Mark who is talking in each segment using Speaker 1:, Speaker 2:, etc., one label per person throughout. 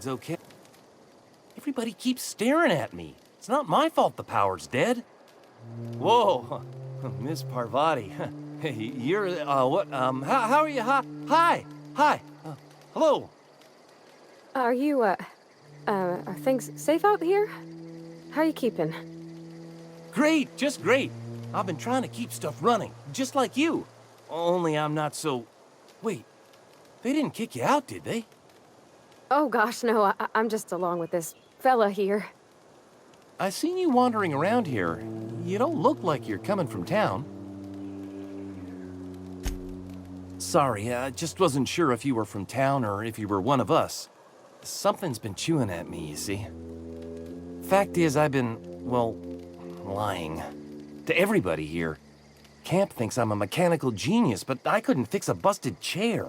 Speaker 1: Reed's okay. Everybody keeps staring at me. It's not my fault the power's dead. Whoa, Miss Parvati. Hey, you're, what, how are you? Hi. Hello.
Speaker 2: Are you, are things safe out here? How are you keeping?
Speaker 1: Great, just great. I've been trying to keep stuff running, just like you. Only I'm not so... Wait, they didn't kick you out, did they?
Speaker 2: Oh gosh, no, I'm just along with this fella here.
Speaker 1: I seen you wandering around here. You don't look like you're coming from town. Sorry, I just wasn't sure if you were from town or if you were one of us. Something's been chewing at me, you see. Fact is, I've been, well, lying. To everybody here. Camp thinks I'm a mechanical genius, but I couldn't fix a busted chair.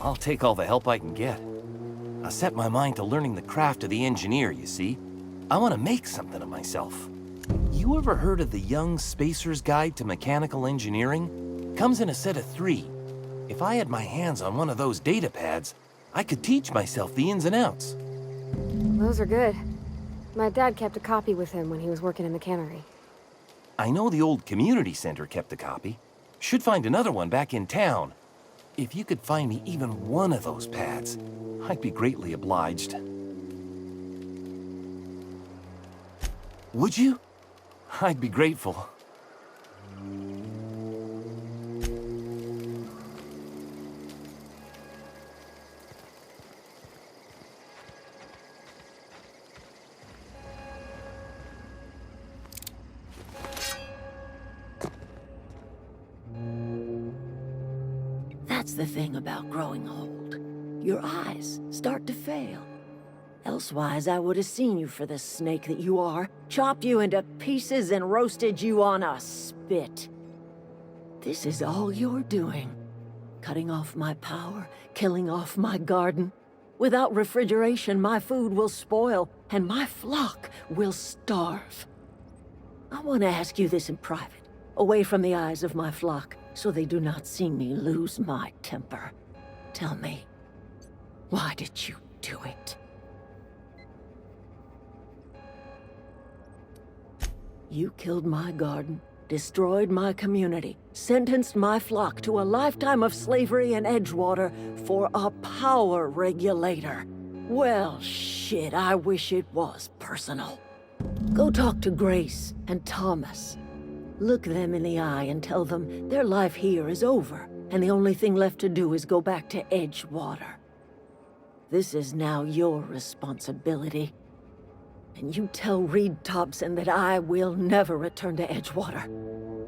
Speaker 1: I'll take all the help I can get. I set my mind to learning the craft of the engineer, you see. I want to make something of myself. You ever heard of the Young Spacer's Guide to Mechanical Engineering? Comes in a set of 3. If I had my hands on one of those data pads, I could teach myself the ins and outs.
Speaker 2: Those are good. My dad kept a copy with him when he was working in the cannery.
Speaker 1: I know the old community center kept a copy. Should find another one back in town. If you could find me even one of those pads, I'd be greatly obliged. Would you? I'd be grateful.
Speaker 3: That's the thing about growing old. Your eyes start to fail. Elsewise, I would have seen you for the snake that you are, chopped you into pieces and roasted you on a spit. This is all you're doing. Cutting off my power, killing off my garden. Without refrigeration, my food will spoil, and my flock will starve. I want to ask you this in private, away from the eyes of my flock, so they do not see me lose my temper. Tell me, why did you do it? You killed my garden, destroyed my community, sentenced my flock to a lifetime of slavery in Edgewater for a power regulator. Well, shit, I wish it was personal. Go talk to Grace and Thomas. Look them in the eye and tell them their life here is over, and the only thing left to do is go back to Edgewater. This is now your responsibility. And you tell Reed Thompson that I will never return to Edgewater.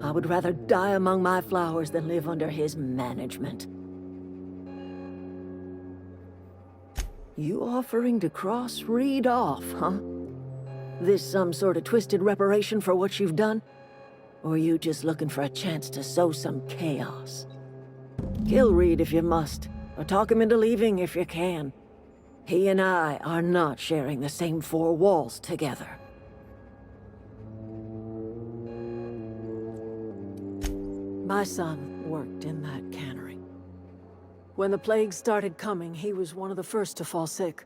Speaker 3: I would rather die among my flowers than live under his management. You offering to cross Reed off, huh? This some sort of twisted reparation for what you've done? Or are you just looking for a chance to sow some chaos? Kill Reed if you must, or talk him into leaving if you can. He and I are not sharing the same 4 walls together. My son worked in that cannery. When the plague started coming, he was one of the first to fall sick.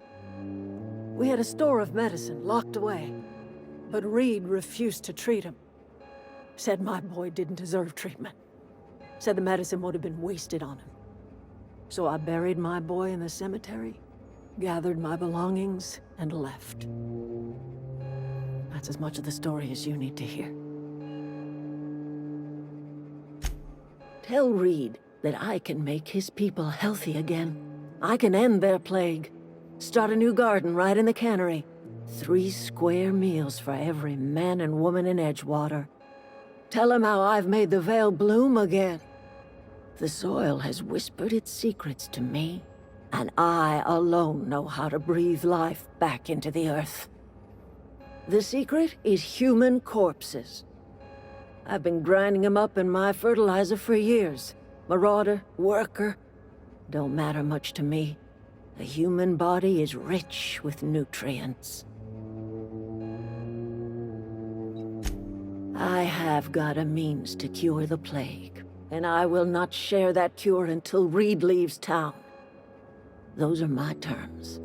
Speaker 3: We had a store of medicine locked away, but Reed refused to treat him. Said my boy didn't deserve treatment. Said the medicine would have been wasted on him. So I buried my boy in the cemetery, gathered my belongings, and left. That's as much of the story as you need to hear. Tell Reed that I can make his people healthy again. I can end their plague. Start a new garden right in the cannery. 3 square meals for every man and woman in Edgewater. Tell him how I've made the Vale bloom again. The soil has whispered its secrets to me, and I alone know how to breathe life back into the earth. The secret is human corpses. I've been grinding them up in my fertilizer for years. Marauder, worker, don't matter much to me. The human body is rich with nutrients. I have got a means to cure the plague, and I will not share that cure until Reed leaves town. Those are my terms.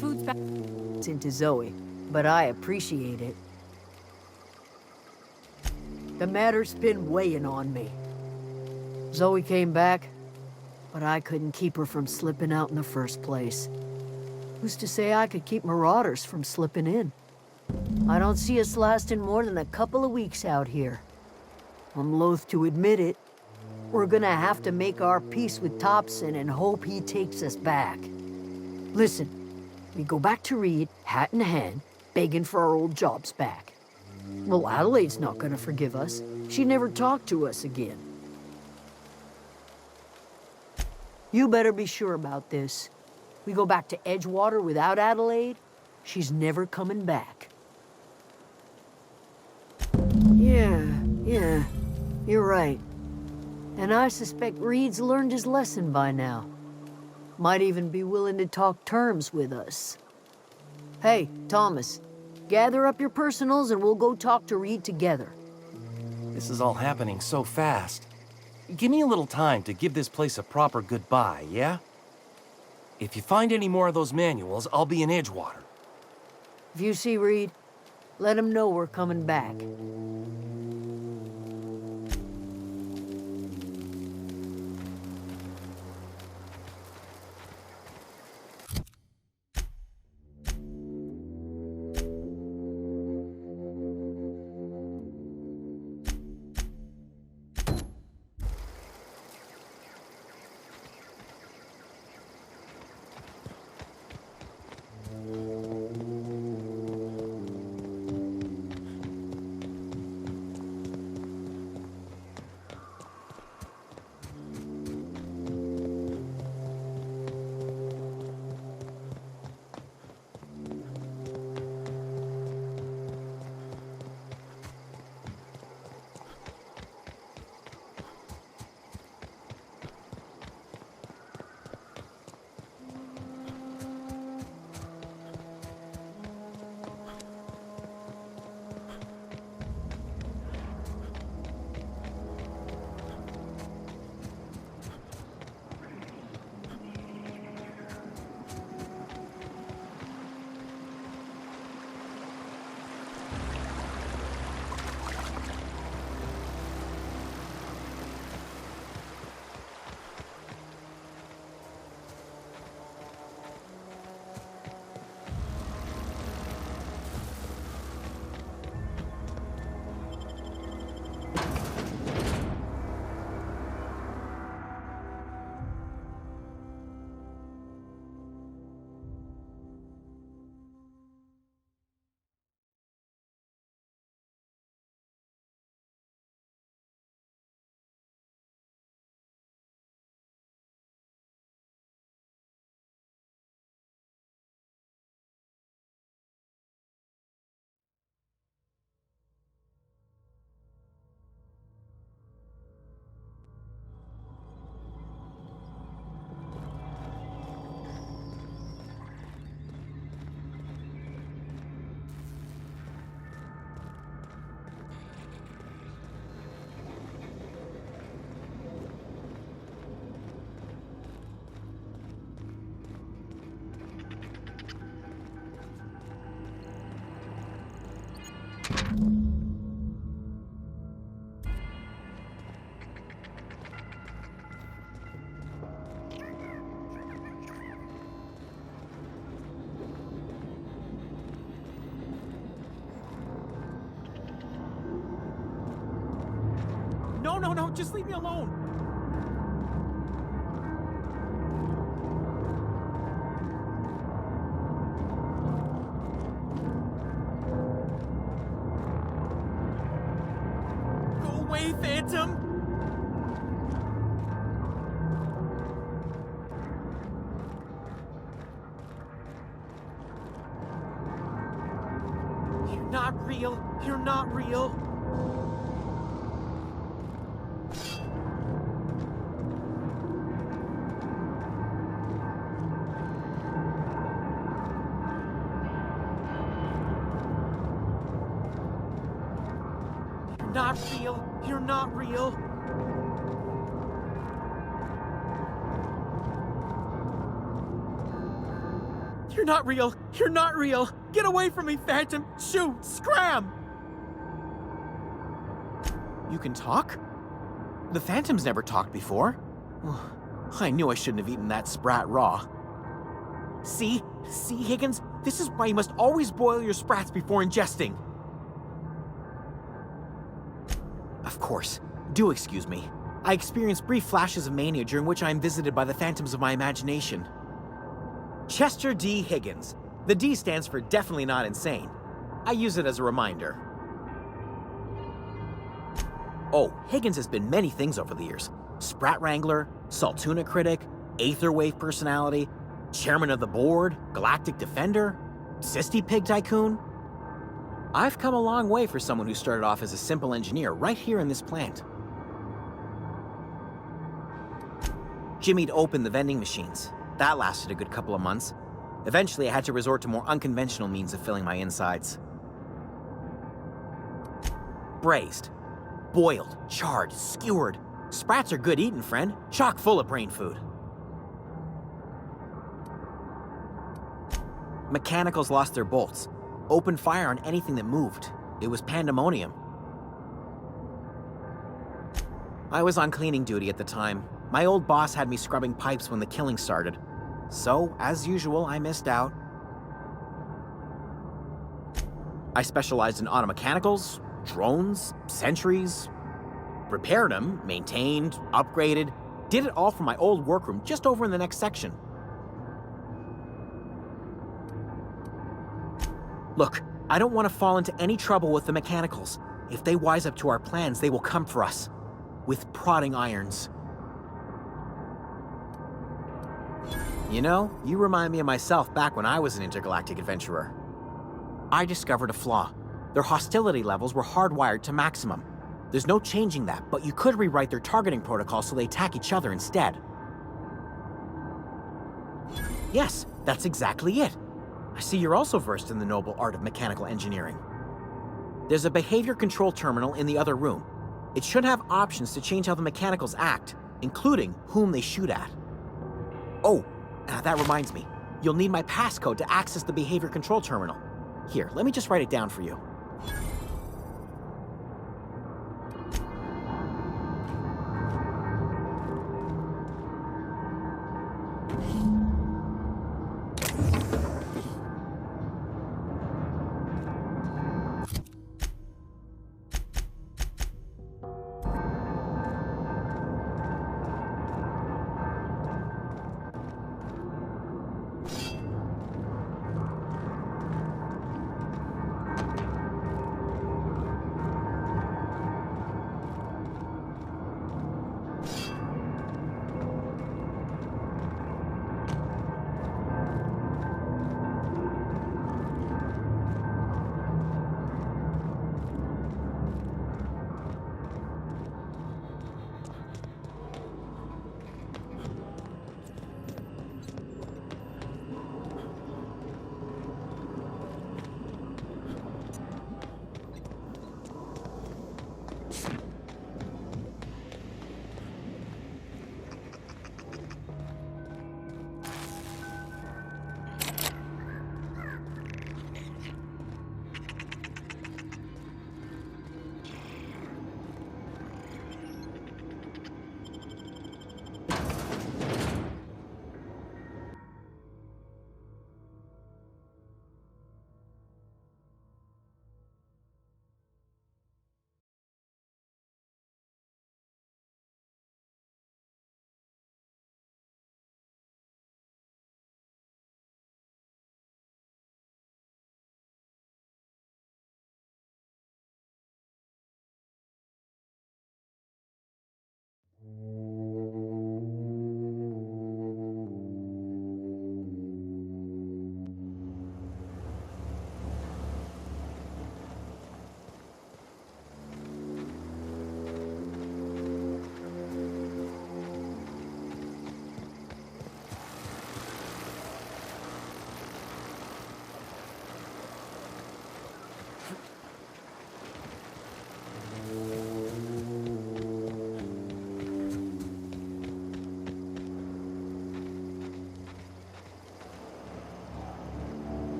Speaker 2: Food's back.
Speaker 4: Into Zoe, but I appreciate it. The matter's been weighing on me. Zoe came back, but I couldn't keep her from slipping out in the first place. Who's to say I could keep marauders from slipping in? I don't see us lasting more than a couple of weeks out here. I'm loath to admit it. We're gonna have to make our peace with Thompson and hope he takes us back. Listen, we go back to Reed, hat in hand, begging for our old jobs back. Well, Adelaide's not gonna forgive us. She never talked to us again. You better be sure about this. We go back to Edgewater without Adelaide, she's never coming back. Yeah, you're right. And I suspect Reed's learned his lesson by now. Might even be willing to talk terms with us. Hey, Thomas, gather up your personals and we'll go talk to Reed together.
Speaker 1: This is all happening so fast. Give me a little time to give this place a proper goodbye, yeah? If you find any more of those manuals, I'll be in Edgewater.
Speaker 4: If you see Reed, let him know we're coming back.
Speaker 5: No, just leave me alone. Go away, Phantom! You're not real. You're not real. not real. You're not real. You're not real. You're not real. Get away from me, Phantom. Shoot. Scram. You can talk? The Phantom's never talked before. I knew I shouldn't have eaten that sprat raw. See? See, Higgins? This is why you must always boil your sprats before ingesting. Of course. Do excuse me. I experience brief flashes of mania during which I am visited by the phantoms of my imagination. Chester D. Higgins. The D stands for definitely not insane. I use it as a reminder. Oh, Higgins has been many things over the years. Sprat Wrangler, Saltuna Critic, Aetherwave Personality, Chairman of the Board, Galactic Defender, Sisty Pig Tycoon. I've come a long way for someone who started off as a simple engineer right here in this plant. Jimmy'd opened the vending machines. That lasted a good couple of months. Eventually, I had to resort to more unconventional means of filling my insides. Braised, boiled, charred, skewered. Sprats are good eating, friend. Chock full of brain food. Mechanicals lost their bolts. Opened fire on anything that moved. It was pandemonium. I was on cleaning duty at the time. My old boss had me scrubbing pipes when the killing started. So, as usual, I missed out. I specialized in automechanicals, drones, sentries. Repaired them, maintained, upgraded. Did it all from my old workroom just over in the next section. Look, I don't want to fall into any trouble with the mechanicals. If they wise up to our plans, they will come for us. With prodding irons. You know, you remind me of myself back when I was an intergalactic adventurer. I discovered a flaw. Their hostility levels were hardwired to maximum. There's no changing that, but you could rewrite their targeting protocol so they attack each other instead. Yes, that's exactly it. I see you're also versed in the noble art of mechanical engineering. There's a behavior control terminal in the other room. It should have options to change how the mechanicals act, including whom they shoot at. Oh, that reminds me. You'll need my passcode to access the behavior control terminal. Here, let me just write it down for you.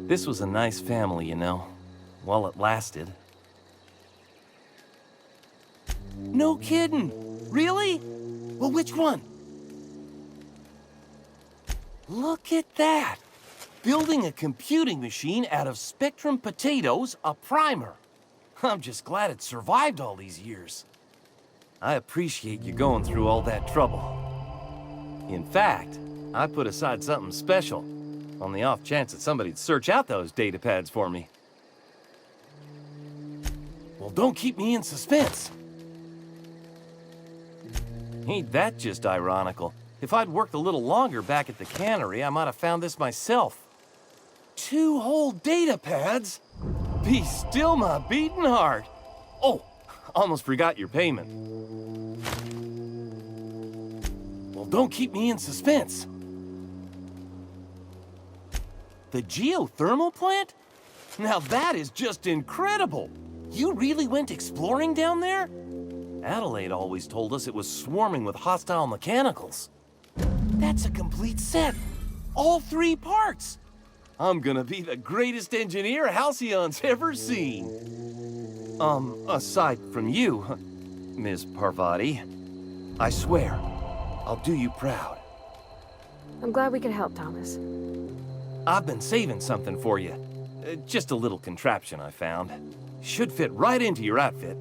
Speaker 1: This was a nice family, you know, while it lasted. No kidding! Really? Well, which one? Look at that! Building a computing machine out of Spectrum potatoes, a primer. I'm just glad it survived all these years. I appreciate you going through all that trouble. In fact, I put aside something special, on the off chance that somebody'd search out those data pads for me. Well, don't keep me in suspense. Ain't that just ironical? If I'd worked a little longer back at the cannery, I might have found this myself. 2 whole data pads? Be still my beating heart. Oh, almost forgot your payment. Well, don't keep me in suspense. The geothermal plant? Now that is just incredible! You really went exploring down there? Adelaide always told us it was swarming with hostile mechanicals. That's a complete set! All 3 parts! I'm gonna be the greatest engineer Halcyon's ever seen! Aside from you, Ms. Parvati, I swear, I'll do you proud.
Speaker 2: I'm glad we could help, Thomas.
Speaker 1: I've been saving something for you. Just a little contraption I found. Should fit right into your outfit.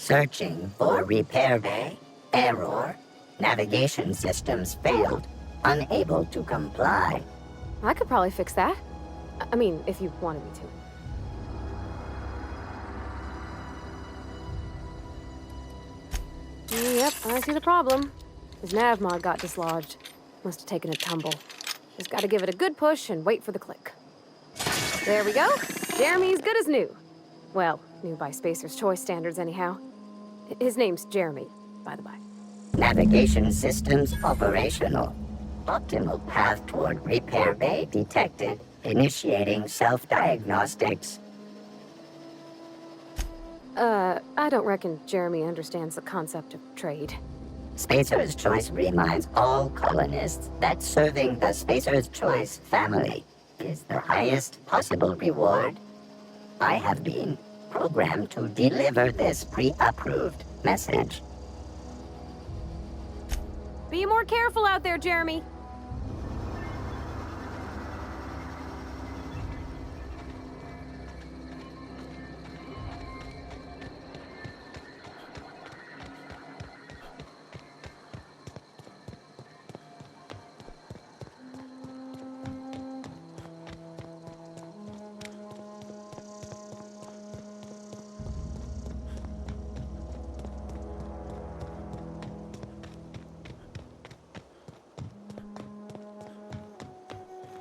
Speaker 6: Searching for repair bay. Error. Navigation systems failed. Unable to comply.
Speaker 2: I could probably fix that. I mean, if you wanted me to. Yep, I see the problem. His nav mod got dislodged. Must have taken a tumble. Just gotta give it a good push and wait for the click. There we go. Jeremy's good as new. Well, new by Spacer's Choice standards anyhow. His name's Jeremy, by the by.
Speaker 6: Navigation systems operational. Optimal path toward repair bay detected. Initiating self-diagnostics.
Speaker 2: I don't reckon Jeremy understands the concept of trade.
Speaker 6: Spacer's Choice reminds all colonists that serving the Spacer's Choice family is the highest possible reward. I have been programmed to deliver this pre-approved message.
Speaker 2: Be more careful out there, Jeremy.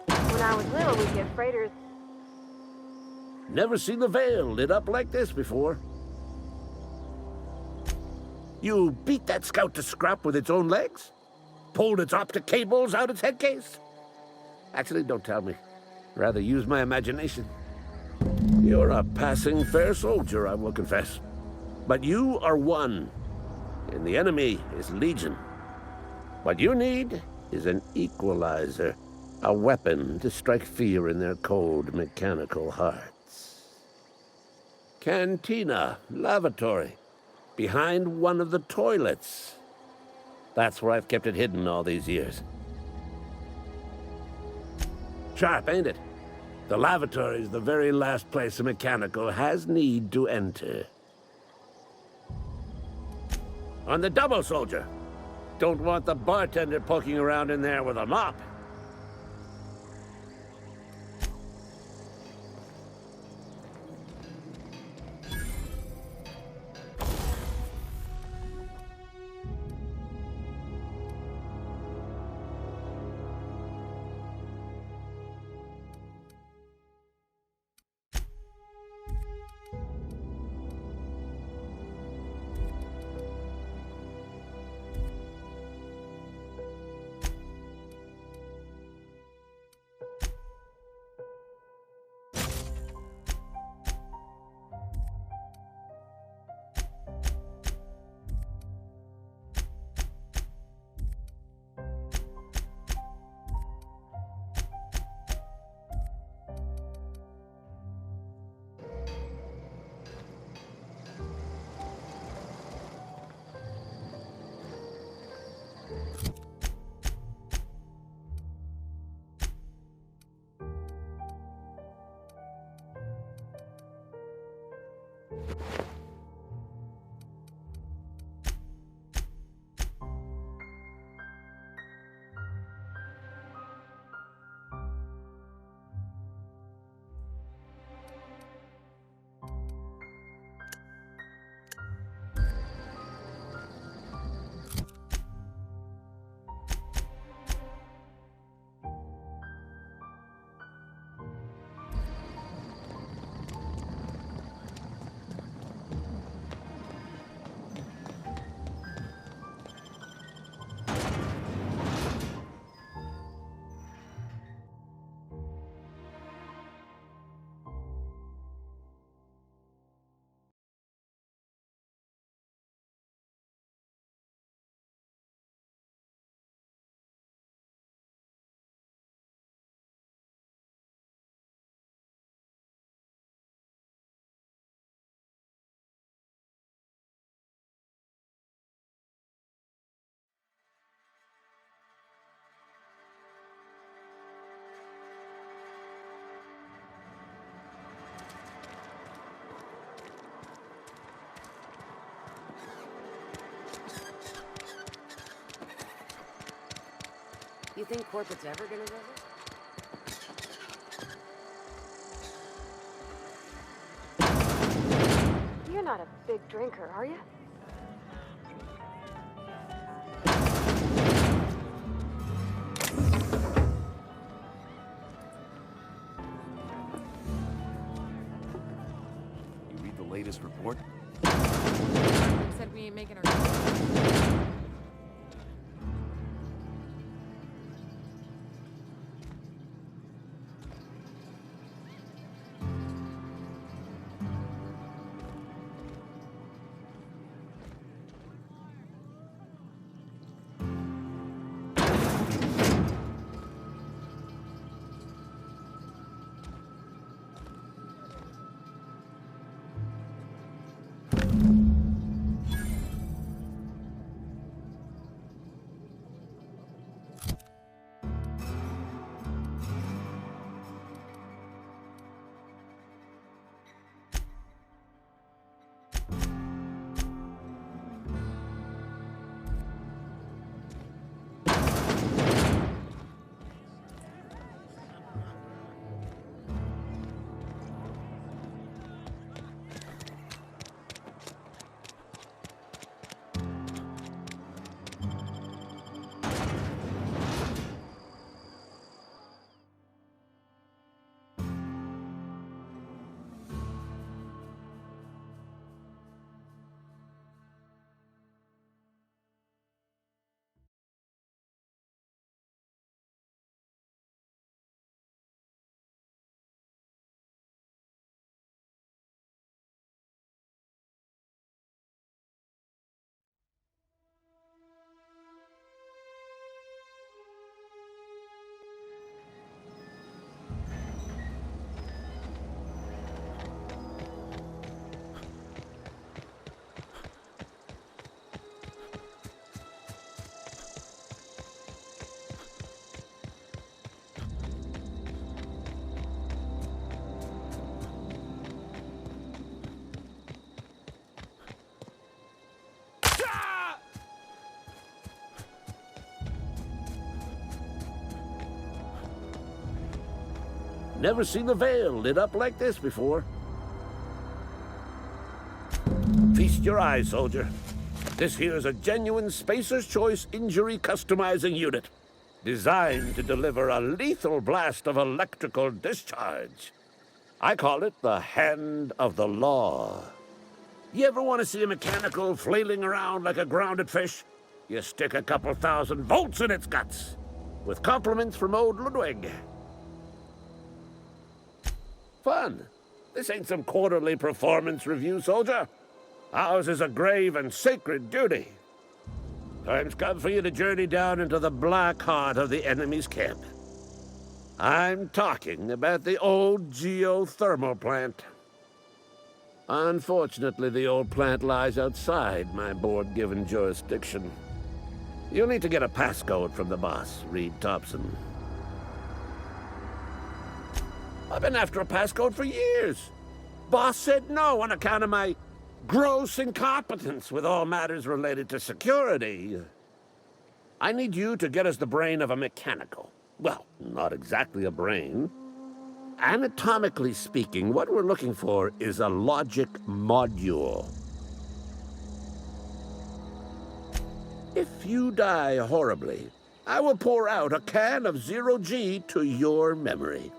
Speaker 2: When I was little, we'd get freighters.
Speaker 7: Never seen the Vale lit up like this before. You beat that scout to scrap with its own legs? Pulled its optic cables out its head case? Actually, don't tell me. Rather use my imagination. You're a passing fair soldier, I will confess. But you are one, and the enemy is legion. What you need is an equalizer. A weapon to strike fear in their cold, mechanical hearts. Cantina, lavatory, behind one of the toilets. That's where I've kept it hidden all these years. Sharp, ain't it? The lavatory is the very last place a mechanical has need to enter. On the double, soldier. Don't want the bartender poking around in there with a mop.
Speaker 2: You think corporate's ever gonna visit? You're not a big drinker, are you?
Speaker 1: You read the latest report?
Speaker 8: Said we ain't making our.
Speaker 7: Never seen the Vale lit up like this before. Feast your eyes, soldier. This here is a genuine Spacer's Choice injury customizing unit, designed to deliver a lethal blast of electrical discharge. I call it the Hand of the Law. You ever want to see a mechanical flailing around like a grounded fish? You stick a couple thousand volts in its guts. With compliments from old Ludwig. Fun. This ain't some quarterly performance review, soldier. Ours is a grave and sacred duty. Time's come for you to journey down into the black heart of the enemy's camp. I'm talking about the old geothermal plant. Unfortunately, the old plant lies outside my board-given jurisdiction. You'll need to get a passcode from the boss, Reed Thompson. I've been after a passcode for years. Boss said no on account of my gross incompetence with all matters related to security. I need you to get us the brain of a mechanical. Well, not exactly a brain. Anatomically speaking, what we're looking for is a logic module. If you die horribly, I will pour out a can of 0G to your memory.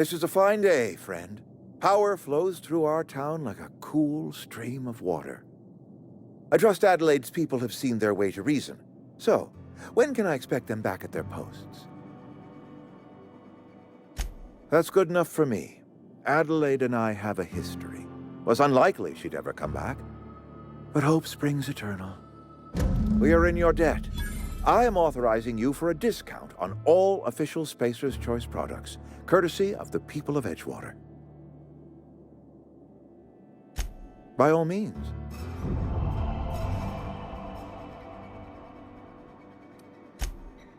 Speaker 9: This is a fine day, friend. Power flows through our town like a cool stream of water. I trust Adelaide's people have seen their way to reason. So, when can I expect them back at their posts? That's good enough for me. Adelaide and I have a history. Was unlikely she'd ever come back. But hope springs eternal. We are in your debt. I am authorizing you for a discount on all official Spacer's Choice products, courtesy of the people of Edgewater. By all means.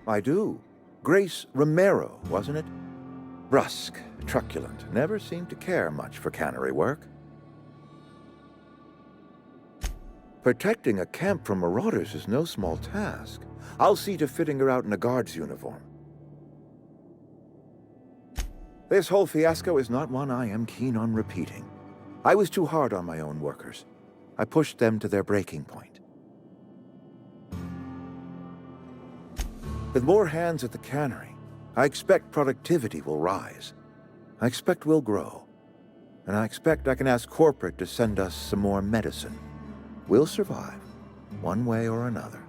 Speaker 9: I do. Grace Romero, wasn't it? Brusque, truculent, never seemed to care much for cannery work. Protecting a camp from marauders is no small task. I'll see to fitting her out in a guard's uniform. This whole fiasco is not one I am keen on repeating. I was too hard on my own workers. I pushed them to their breaking point. With more hands at the cannery, I expect productivity will rise. I expect we'll grow. And I expect I can ask corporate to send us some more medicine. We'll survive, one way or another.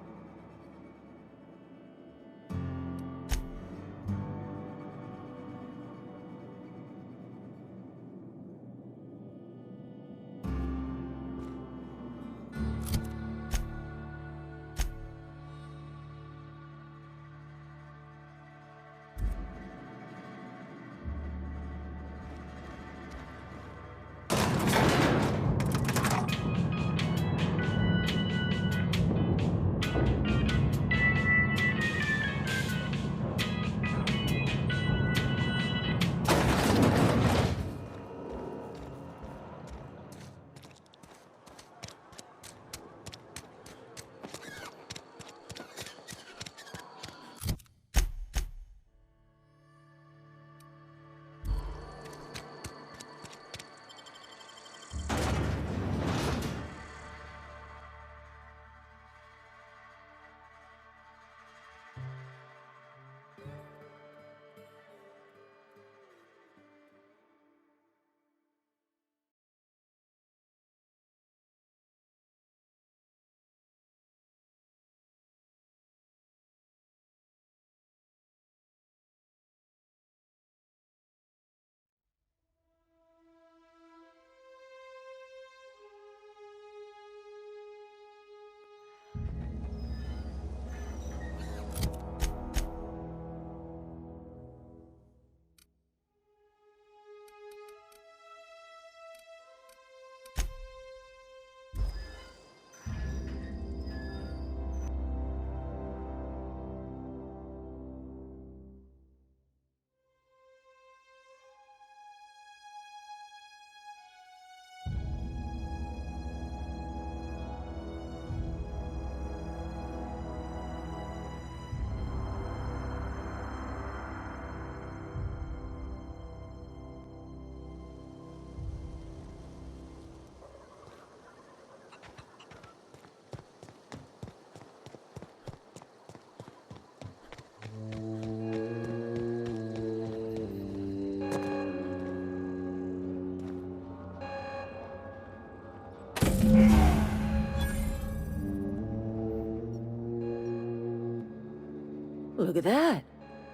Speaker 3: Look at that.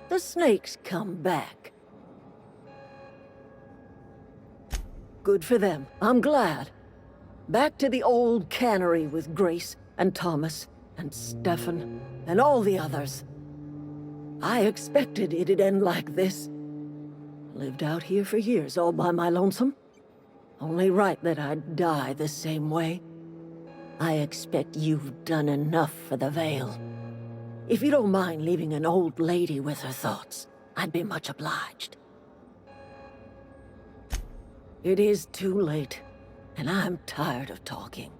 Speaker 3: The snake's come back. Good for them. I'm glad. Back to the old cannery with Grace and Thomas and Stefan and all the others. I expected it'd end like this. Lived out here for years all by my lonesome. Only right that I'd die the same way. I expect you've done enough for the Vale. If you don't mind leaving an old lady with her thoughts, I'd be much obliged. It is too late, and I'm tired of talking.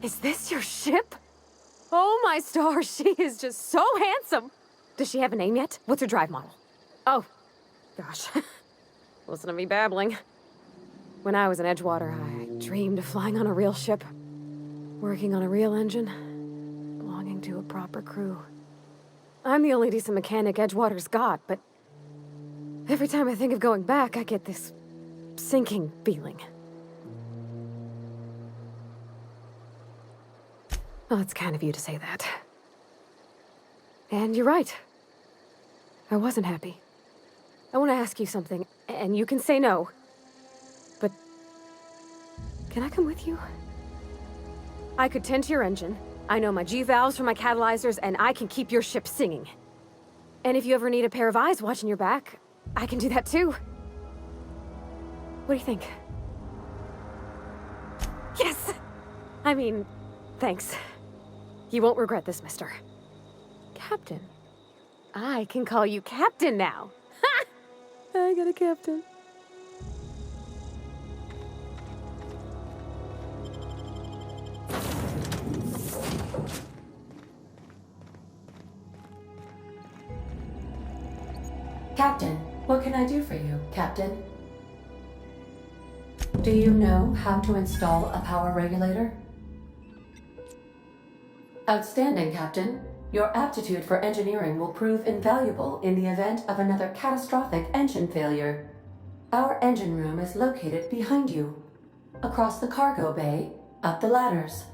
Speaker 2: Is this your ship? Oh my stars, she is just so handsome. Does she have a name yet? What's her drive model? Oh, gosh. Listen to me babbling. When I was in Edgewater, I dreamed of flying on a real ship, working on a real engine, belonging to a proper crew. I'm the only decent mechanic Edgewater's got, but every time I think of going back, I get this sinking feeling. Well, it's kind of you to say that. And you're right. I wasn't happy. I want to ask you something, and you can say no. But can I come with you? I could tend to your engine. I know my G-valves from my catalyzers, and I can keep your ship singing. And if you ever need a pair of eyes watching your back, I can do that too. What do you think? Yes! I mean, thanks. You won't regret this, mister. Captain. I can call you Captain now. Ha! I got a captain.
Speaker 10: Captain, what can I do for you, Captain? Do you know how to install a power regulator? Outstanding, Captain. Your aptitude for engineering will prove invaluable in the event of another catastrophic engine failure. Our engine room is located behind you, across the cargo bay, up the ladders.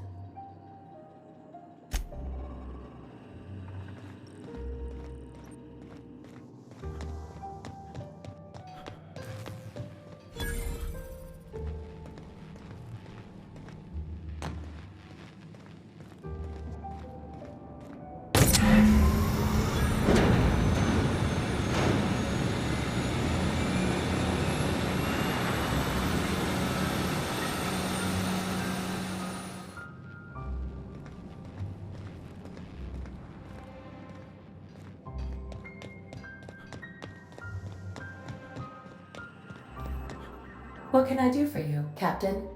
Speaker 10: What can I do for you, Captain?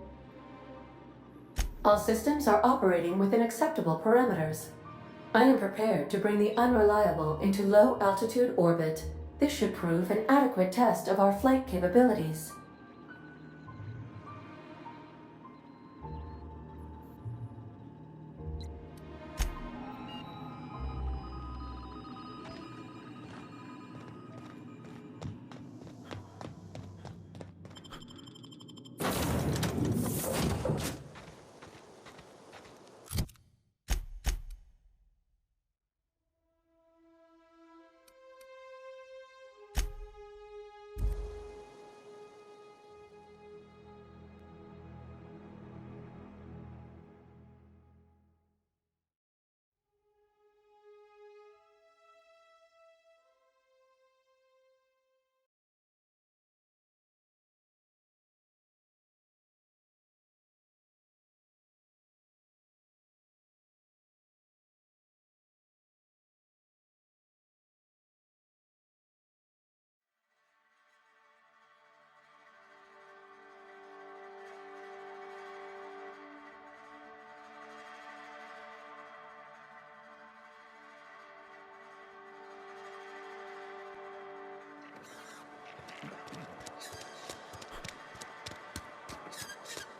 Speaker 10: All systems are operating within acceptable parameters. I am prepared to bring the unreliable into low-altitude orbit. This should prove an adequate test of our flight capabilities.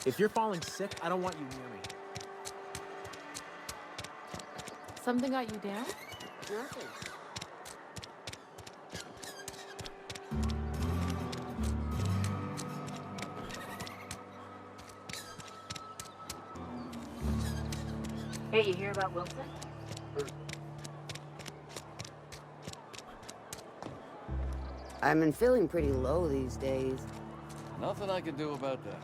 Speaker 5: If you're falling sick, I don't want you near me.
Speaker 8: Something got you down?
Speaker 6: Nothing.
Speaker 3: Hey, you hear about Wilson?
Speaker 11: I've been feeling pretty low these days.
Speaker 1: Nothing I can do about that.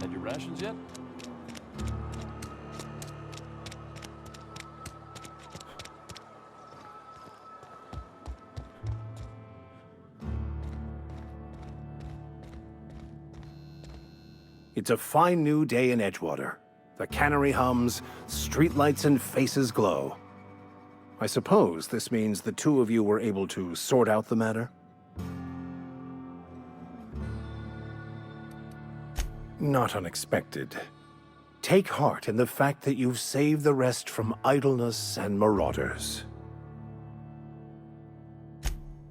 Speaker 1: Had your rations yet?
Speaker 12: It's a fine new day in Edgewater. The cannery hums, streetlights and faces glow. I suppose this means the two of you were able to sort out the matter? Not unexpected. Take heart in the fact that you've saved the rest from idleness and marauders.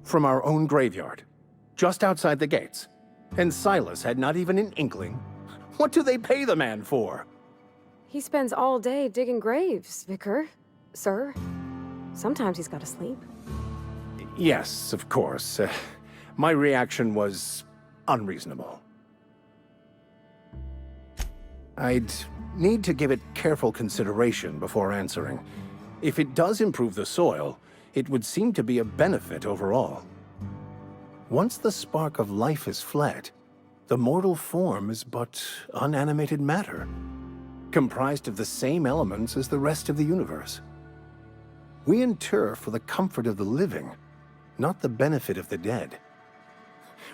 Speaker 12: From our own graveyard, just outside the gates. And Silas had not even an inkling. What do they pay the man for?
Speaker 2: He spends all day digging graves, Vicar. Sir. Sometimes he's got to sleep.
Speaker 12: Yes, of course. My reaction was unreasonable. I'd need to give it careful consideration before answering. If it does improve the soil, it would seem to be a benefit overall. Once the spark of life is fled, the mortal form is but unanimated matter, comprised of the same elements as the rest of the universe. We inter for the comfort of the living, not the benefit of the dead.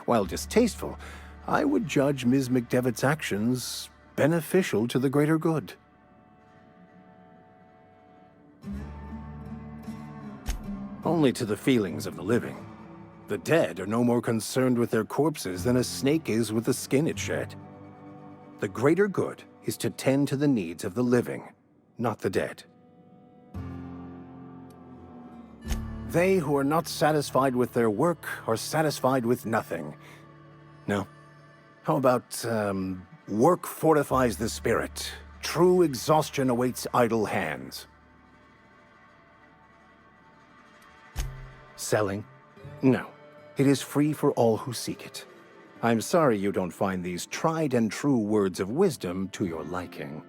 Speaker 12: While distasteful, I would judge Ms. McDevitt's actions beneficial to the greater good. Only to the feelings of the living. The dead are no more concerned with their corpses than a snake is with the skin it shed. The greater good is to tend to the needs of the living, not the dead. They who are not satisfied with their work are satisfied with nothing. No. How about, work fortifies the spirit. True exhaustion awaits idle hands. Selling? No. It is free for all who seek it. I'm sorry you don't find these tried and true words of wisdom to your liking.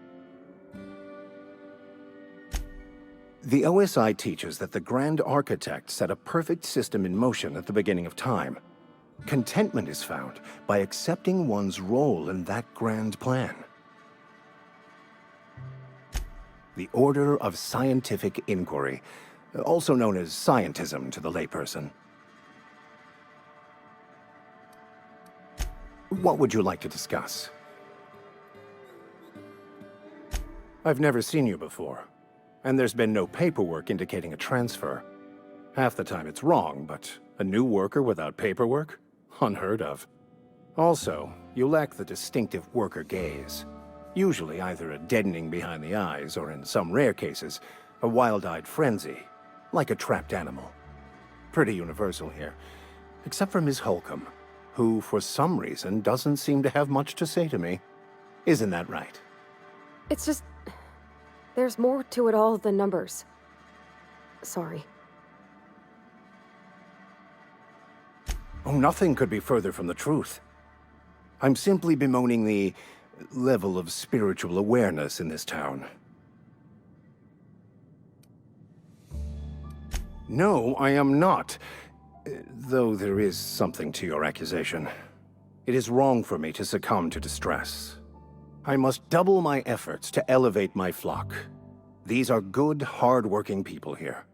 Speaker 12: The OSI teaches that the Grand Architect set a perfect system in motion at the beginning of time. Contentment is found by accepting one's role in that grand plan. The Order of Scientific Inquiry, also known as scientism to the layperson. What would you like to discuss? I've never seen you before, and there's been no paperwork indicating a transfer. Half the time it's wrong, but a new worker without paperwork? Unheard of. Also, you lack the distinctive worker gaze. Usually either a deadening behind the eyes, or in some rare cases, a wild-eyed frenzy, like a trapped animal. Pretty universal here, except for Ms. Holcomb, who, for some reason, doesn't seem to have much to say to me. Isn't that right?
Speaker 2: It's just... there's more to it all than numbers. Sorry.
Speaker 12: Oh, nothing could be further from the truth. I'm simply bemoaning the level of spiritual awareness in this town. No, I am not. Though there is something to your accusation. It is wrong for me to succumb to distress. I must double my efforts to elevate my flock. These are good, hard-working people here.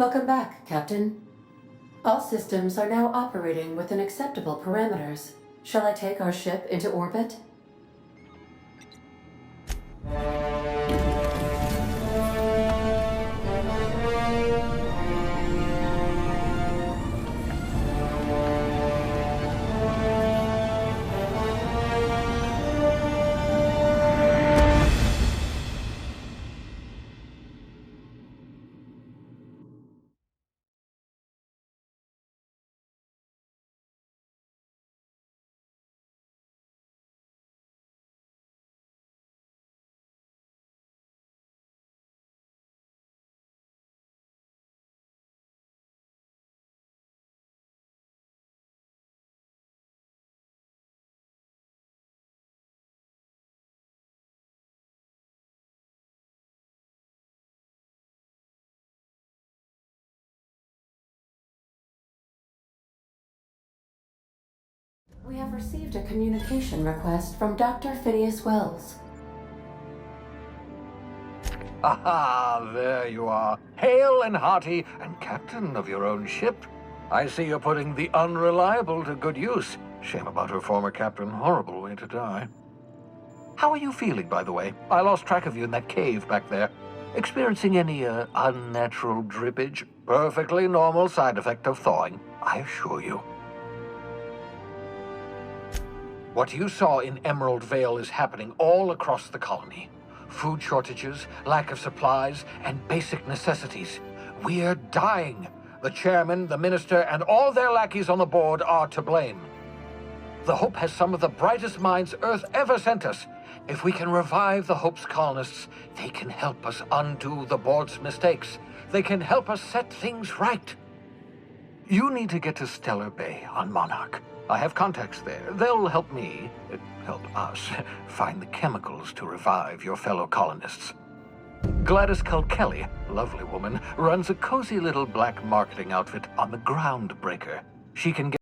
Speaker 10: Welcome back, Captain. All systems are now operating within acceptable parameters. Shall I take our ship into orbit? We have received a communication request from Dr. Phineas Wells.
Speaker 13: Aha, there you are. Hale and hearty, and captain of your own ship. I see you're putting the unreliable to good use. Shame about her former captain. Horrible way to die. How are you feeling, by the way? I lost track of you in that cave back there. Experiencing any, unnatural drippage? Perfectly normal side effect of thawing, I assure you. What you saw in Emerald Vale is happening all across the colony. Food shortages, lack of supplies, and basic necessities. We're dying. The chairman, the minister, and all their lackeys on the board are to blame. The Hope has some of the brightest minds Earth ever sent us. If we can revive the Hope's colonists, they can help us undo the board's mistakes. They can help us set things right. You need to get to Stellar Bay on Monarch. I have contacts there. They'll help me, help us, find the chemicals to revive your fellow colonists. Gladys Culkelly, lovely woman, runs a cozy little black marketing outfit on the Groundbreaker. She can get